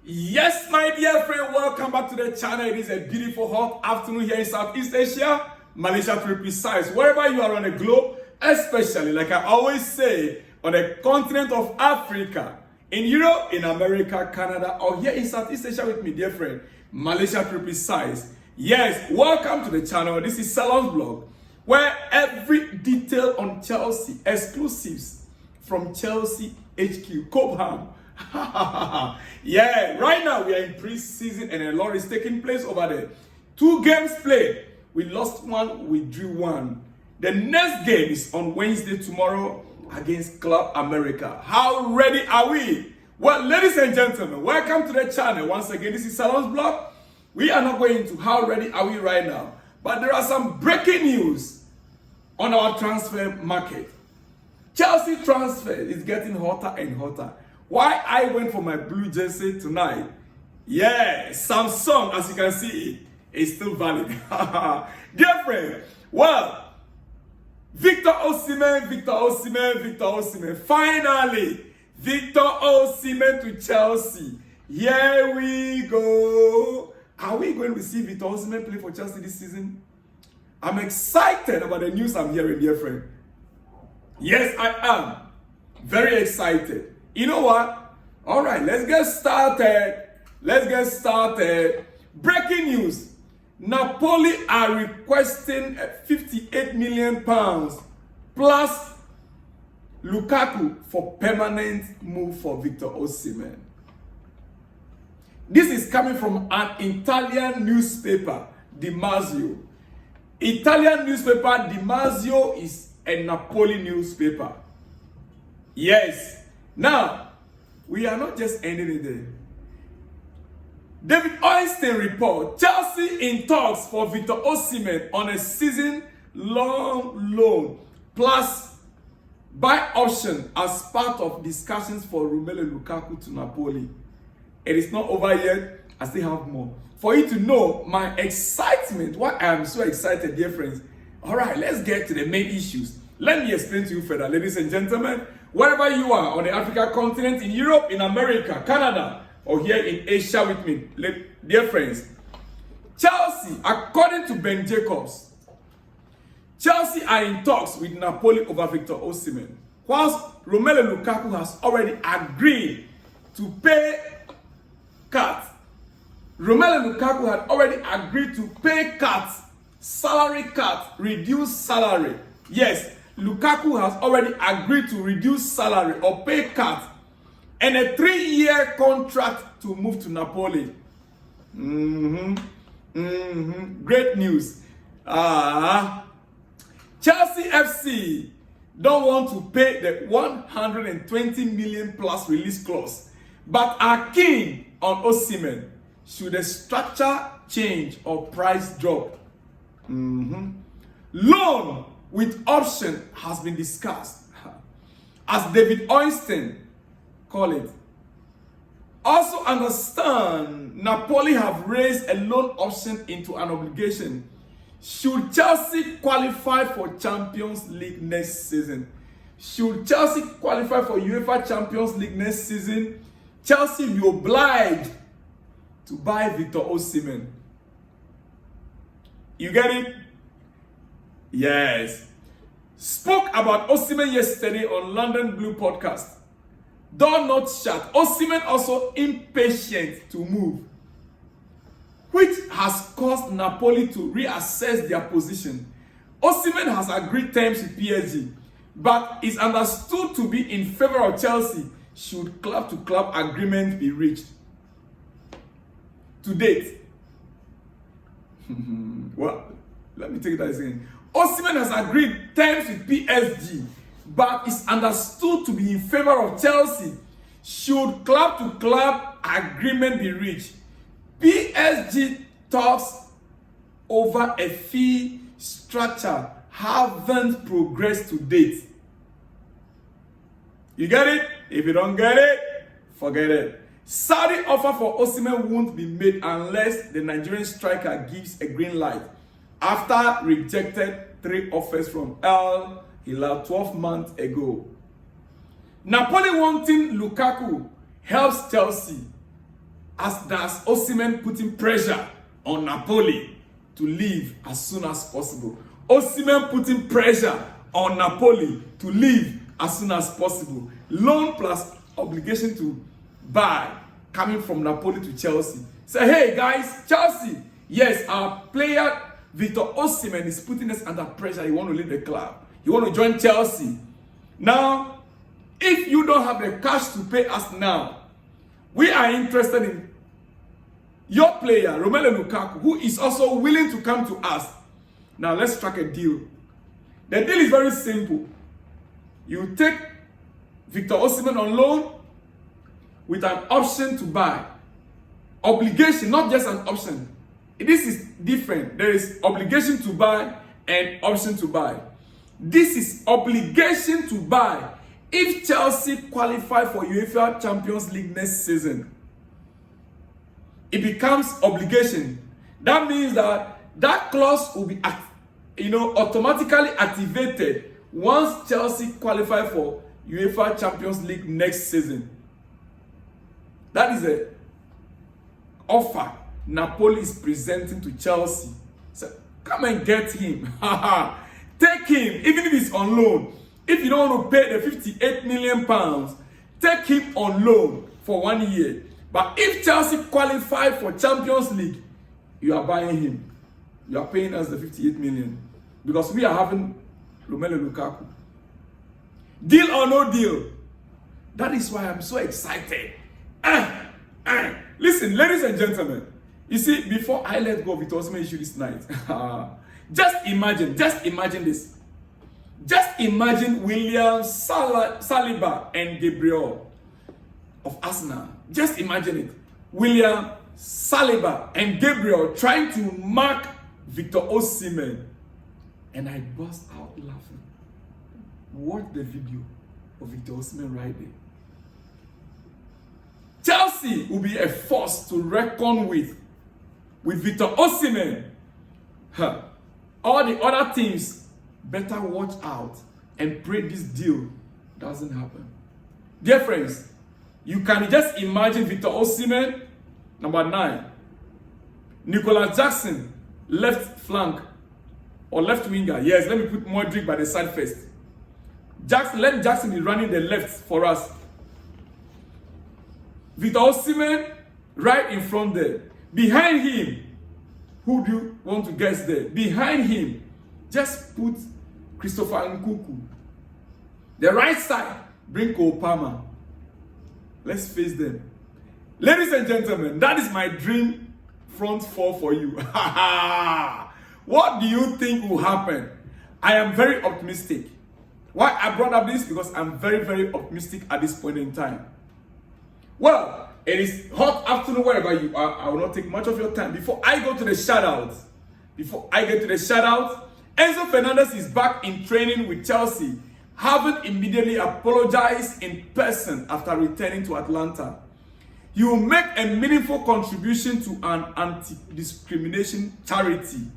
Yes, my dear friend, welcome back to the channel. It is a beautiful hot afternoon here in Southeast Asia, Malaysia to be precise. Wherever you are on the globe, especially, like I always say, on the continent of Africa, in Europe, in America, Canada, or here in Southeast Asia with me, dear friend, Malaysia to be precise. Yes, welcome to the channel. This is Salon's Blog, where every detail on Chelsea, exclusives from Chelsea HQ, Cobham. Yeah, right now we are in pre-season and a lot is taking place over there. 2 games played. We lost 1, we drew 1. The next game is on Wednesday tomorrow against Club America. How ready are we? Well, ladies and gentlemen, welcome to the channel. Once again, this is Salon's Blog. We are not going into how ready are we right now, but there are some breaking news on our transfer market. Chelsea transfer is getting hotter and hotter. Why I went for my blue jersey tonight? Yeah, Samsung, as you can see, is still valid. Dear friend, well, Victor Osimhen. Finally, Victor Osimhen to Chelsea. Here we go. Are we going to see Victor Osimhen play for Chelsea this season? I'm excited about the news I'm hearing, dear friend. Yes, I am. Very excited. You know what? All right, let's get started. Breaking news. Napoli are requesting £58 million plus Lukaku for permanent move for Victor Osimhen. This is coming from an Italian newspaper, Di Marzio. Italian newspaper, Di Marzio is a Napoli newspaper. Yes. Now, we are not just ending it there. David Osimehn report, Chelsea in talks for Victor Osimhen on a season-long loan plus buy option as part of discussions for Romelu Lukaku to Napoli. It is not over yet. I still have more. For you to know my excitement, why I am so excited, dear friends. All right, let's get to the main issues. Let me explain to you further, ladies and gentlemen. Wherever you are on the African continent, in Europe, in America, Canada, or here in Asia with me, dear friends. Chelsea, according to Ben Jacobs, Chelsea are in talks with Napoli over Victor Osimhen, whilst Romelu Lukaku has already agreed to pay cut. Romelu Lukaku had already agreed to pay cuts, salary cut, reduce salary. Yes, Lukaku has already agreed to reduce salary or pay cut and a 3-year contract to move to Napoli. Great news. Chelsea FC don't want to pay the 120 million plus release clause, but are keen on Osimhen should the structure change or price drop. Loan with option has been discussed, as David Osimehn call it. Also understand, Napoli have raised a loan option into an obligation should Chelsea qualify for Champions League next season. Should Chelsea qualify for UEFA Champions League next season, Chelsea will be obliged to buy Victor Osimhen. You get it? Yes. Spoke about Osimhen yesterday on London Blue podcast. Door not shut. Osimhen also impatient to move, which has caused Napoli to reassess their position. Osimhen has agreed terms with PSG, but is understood to be in favor of Chelsea should club-to-club agreement be reached. To date, well, let me take that again. Osimhen has agreed terms with PSG, but is understood to be in favor of Chelsea should club-to-club agreement be reached. PSG talks over a fee structure haven't progressed to date. You get it? If you don't get it, forget it. Saudi offer for Osimhen won't be made unless the Nigerian striker gives a green light after rejected 3 offers from Al Hilal 12 months ago. Napoli wanting Lukaku helps Chelsea as does Osimhen putting pressure on Napoli to leave as soon as possible. Osimhen putting pressure on Napoli to leave as soon as possible. Loan plus obligation to buy coming from Napoli to Chelsea. Say, hey guys, Chelsea, yes, our player Victor Osimhen is putting us under pressure. He want to leave the club. He want to join Chelsea. Now, if you don't have the cash to pay us now, we are interested in your player, Romelu Lukaku, who is also willing to come to us. Now, let's strike a deal. The deal is very simple. You take Victor Osimhen on loan with an option to buy. Obligation, not just an option. This is different. There is obligation to buy and option to buy. This is obligation to buy if Chelsea qualify for UEFA Champions League next season. It becomes obligation. That means that that clause will be automatically activated once Chelsea qualify for UEFA Champions League next season. That is an offer Napoli is presenting to Chelsea. So come and get him. Take him, even if he's on loan. If you don't want to pay the 58 million pounds, take him on loan for 1 year. But if Chelsea qualify for Champions League, you are buying him. You are paying us the 58 million. Because we are having Romelu Lukaku. Deal or no deal? That is why I'm so excited. Listen, ladies and gentlemen. You see, before I let go of Victor Osimhen issue this night, just imagine this. Just imagine William Saliba and Gabriel of Arsenal. Just imagine it. William Saliba and Gabriel trying to mark Victor Osimhen. And I burst out laughing. Watch the video of Victor Osimhen right there. Chelsea will be a force to reckon with Victor Osimhen. All the other teams better watch out and pray this deal doesn't happen. Dear friends, you can just imagine Victor Osimhen, number 9. Nicolas Jackson, left flank or left winger. Yes, let me put Modric by the side first. Let Jackson be running the left for us. Victor Osimhen right in front there. Behind him, who do you want to guess there? Behind him, just put Christopher Nkunku. The right side, bring Cole Palmer. Let's face them. Ladies and gentlemen, that is my dream front four for you. What do you think will happen? I am very optimistic. Why I brought up this? Because I'm very, very optimistic at this point in time. Well, it is hot afternoon wherever you are. I will not take much of your time. Before I go to the shout-out, Enzo Fernandez is back in training with Chelsea, having immediately apologized in person after returning to Atlanta. He will make a meaningful contribution to an anti-discrimination charity.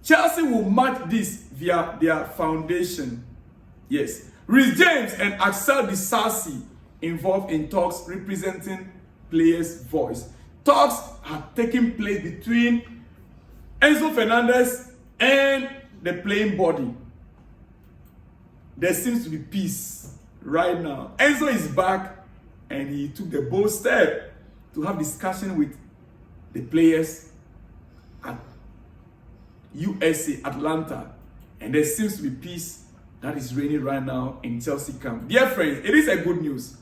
Chelsea will match this via their foundation. Yes. Rhys James and Axel Disasi involved in talks representing players' voice. Talks are taking place between Enzo Fernandez and the playing body. There seems to be peace right now. Enzo is back and he took the bold step to have discussion with the players at USA, Atlanta. And there seems to be peace that is reigning right now in Chelsea camp. Dear friends, it is a good news.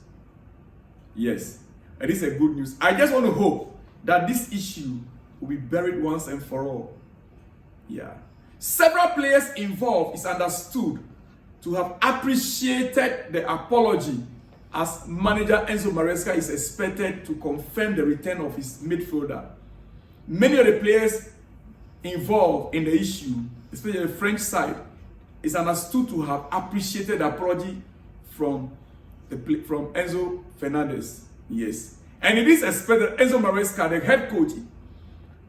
Yes, it is a good news. I just want to hope that this issue will be buried once and for all. Yeah. Several players involved is understood to have appreciated the apology, as manager Enzo Maresca is expected to confirm the return of his midfielder. Many of the players involved in the issue, especially the French side, is understood to have appreciated the apology from Enzo Fernandez. Yes. And it is expected Enzo Maresca, the head coach,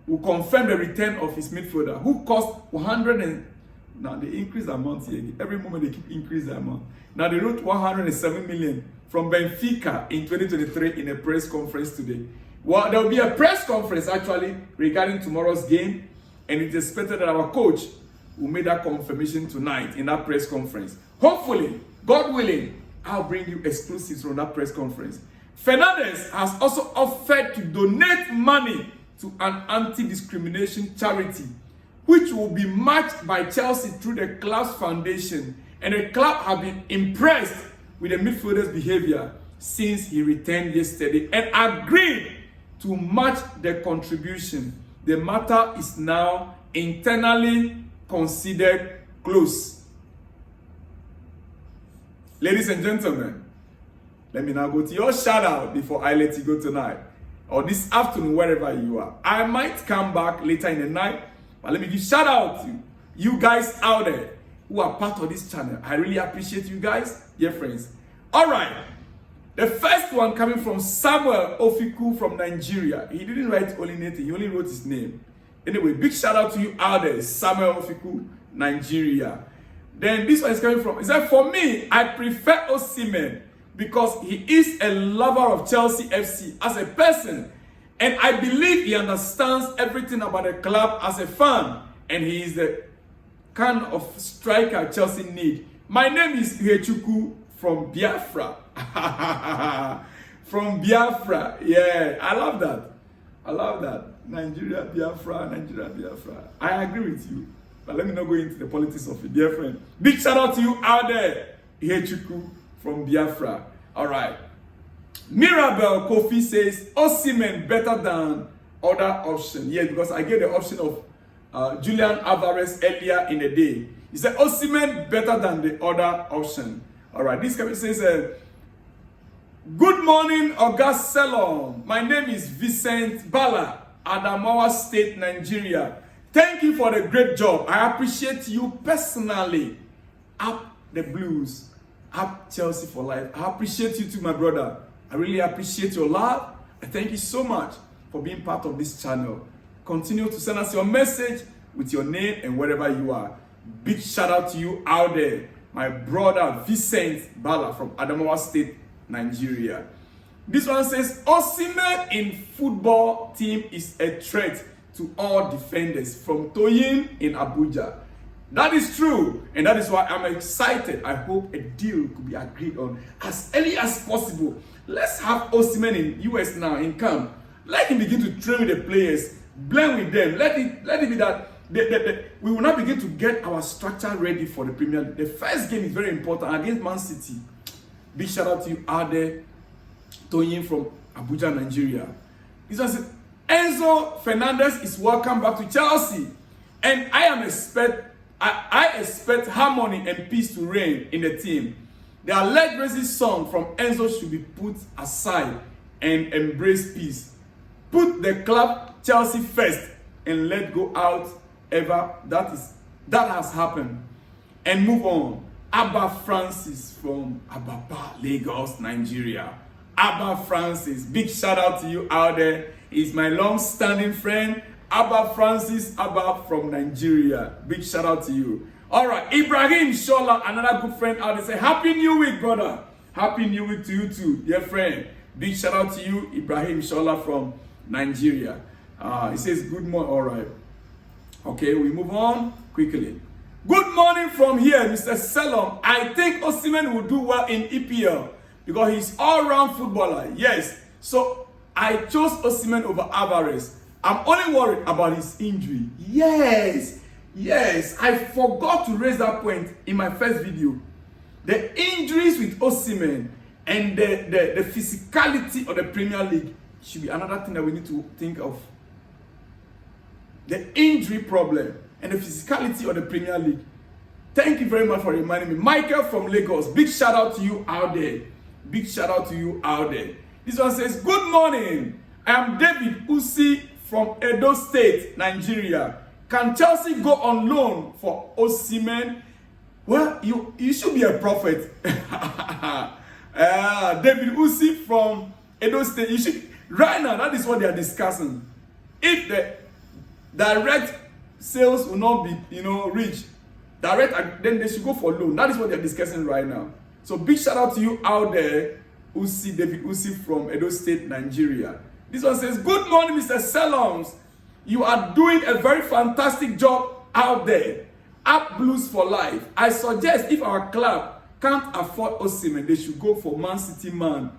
will confirm the return of his midfielder, who cost 100 and... Now they increase the amount here. Every moment they keep increasing the amount. Now they wrote 107 million from Benfica in 2023 in a press conference today. Well, there will be a press conference actually regarding tomorrow's game, and it is expected that our coach will make that confirmation tonight in that press conference. Hopefully, God willing, I'll bring you exclusives from that press conference. Fernandez has also offered to donate money to an anti-discrimination charity, which will be matched by Chelsea through the club's foundation. And the club have been impressed with the midfielder's behavior since he returned yesterday and agreed to match the contribution. The matter is now internally considered closed. Ladies and gentlemen, let me now go to your shout out before I let you go tonight or this afternoon, wherever you are. I might come back later in the night, but let me give shout out to you guys out there who are part of this channel. I really appreciate you guys, dear friends. All right, the first one coming from Samuel Ofiku from Nigeria. He didn't write only anything, he only wrote his name. Anyway, big shout out to you out there, Samuel Ofiku, Nigeria. Then this one is coming from, he said, for me, I prefer Osimhen because he is a lover of Chelsea FC as a person. And I believe he understands everything about the club as a fan. And he is the kind of striker Chelsea need. My name is Uhechuku from Biafra. From Biafra. Yeah, I love that. I love that. Nigeria, Biafra, Nigeria, Biafra. I agree with you. But let me not go into the politics of it, dear friend. Big shout out to you out there. Uhechuku from Biafra. All right. Mirabel Kofi says, Osimhen better than other option. Yes, because I gave the option of Julian Alvarez earlier in the day. He said, Osimhen better than the other option. All right. This comment says, good morning, August Salon. My name is Vincent Bala, Adamawa State, Nigeria. Thank you for the great job. I appreciate you personally. Up the Blues. Up Chelsea for life. I appreciate you too, my brother. I really appreciate your love. I thank you so much for being part of this channel. Continue to send us your message with your name and wherever you are. Big shout out to you out there. My brother Vincent Bala from Adamawa State, Nigeria. This one says, Osimhen in football team is a threat to all defenders from Toyin in Abuja. That is true, and that is why I'm excited. I hope a deal could be agreed on as early as possible. Let's have Osimhen in US now in camp. Let him begin to train with the players, blend with them. Let it be that we will now begin to get our structure ready for the Premier League. The first game is very important against Man City. Big shout out to you out there, Toyin from Abuja, Nigeria. This one says, Enzo Fernandez is welcome back to Chelsea, and I expect harmony and peace to reign in the team. The alleged racist song from Enzo should be put aside and embrace peace. Put the club Chelsea first and let go out ever that has happened and move on. Abba Francis from Ababa, Lagos, Nigeria. Abba Francis, big shout out to you out there. He's my long-standing friend, Abba Francis, Abba from Nigeria. Big shout out to you. All right, Ibrahim Shola, another good friend out there, say, Happy New Week, brother. Happy New Week to you too, dear friend. Big shout out to you, Ibrahim Shola from Nigeria. He says, good morning. All right. Okay, we move on quickly. Good morning from here, Mr. Selom. I think Osimhen will do well in EPL because he's all-round footballer. Yes. So I chose Osimhen over Alvarez. I'm only worried about his injury. Yes. I forgot to raise that point in my first video. The injuries with Osimhen and the physicality of the Premier League should be another thing that we need to think of. The injury problem and the physicality of the Premier League. Thank you very much for reminding me. Michael from Lagos, big shout out to you out there. Big shout out to you out there. This one says, good morning. I am David Usi from Edo State, Nigeria. Can Chelsea go on loan for Osimhen? Well, you should be a prophet. David Usi from Edo State. You should, right now, that is what they are discussing. If the direct sales will not be, reached, then they should go for loan. That is what they are discussing right now. So big shout out to you out there, David Usi from Edo State, Nigeria. This one says, good morning, Mr. Selons. You are doing a very fantastic job out there. Up Blues for life. I suggest if our club can't afford Osimhen, they should go for Man City man.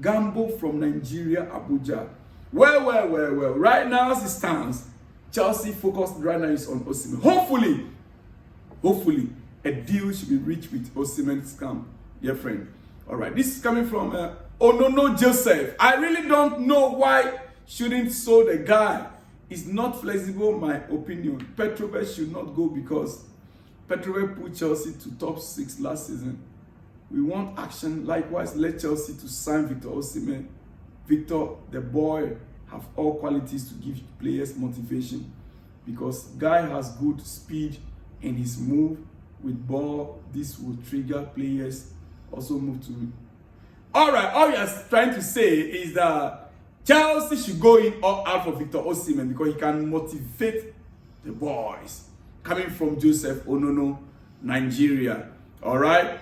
Gambo from Nigeria, Abuja. Well. Right now as it stands, Chelsea focused right now is on Osimhen. Hopefully, a deal should be reached with Osimhen's camp, dear friend. All right, this is coming from Onono Joseph. I really don't know why shouldn't sell the guy. It's not flexible, my opinion. Petrobet should not go because Petrobet put Chelsea to top 6 last season. We want action. Likewise, let Chelsea to sign Victor Osimhen. Victor, the boy, have all qualities to give players motivation because guy has good speed in his move with ball. This will trigger players also move to it. All right, all you are trying to say is that Chelsea should go in or out for Victor Osimhen because he can motivate the boys. Coming from Joseph Onono, Nigeria. All right.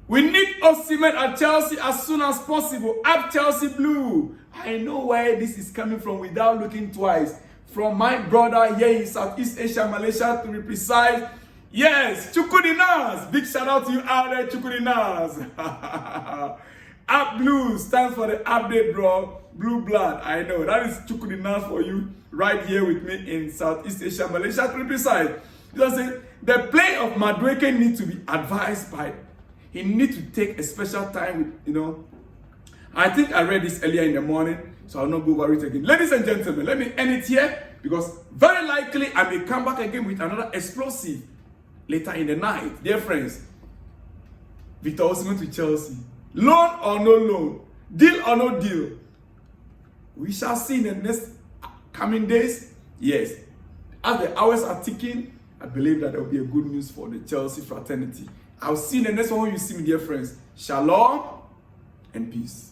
We need Osimhen at Chelsea as soon as possible. Up Chelsea Blue. I know where this is coming from without looking twice. From my brother here in Southeast Asia, Malaysia to be precise. Yes, Chukudinas. Big shout out to you out there, Chukudinas. Up Blue stands for the update, bro. Blue blood. I know. That is Chukudinas for you right here with me in Southeast Asia, Malaysia to be precise. The play of Madueke needs to be advised by. He needs to take a special time with, I think I read this earlier in the morning, so I'll not go over it again. Ladies and gentlemen, let me end it here because very likely I may come back again with another explosive later in the night. Dear friends, Victor Osimhen to Chelsea. Loan or no loan? Deal or no deal? We shall see in the next coming days. Yes, as the hours are ticking, I believe that there will be a good news for the Chelsea fraternity. I'll see you in the next one when you see me, dear friends. Shalom and peace.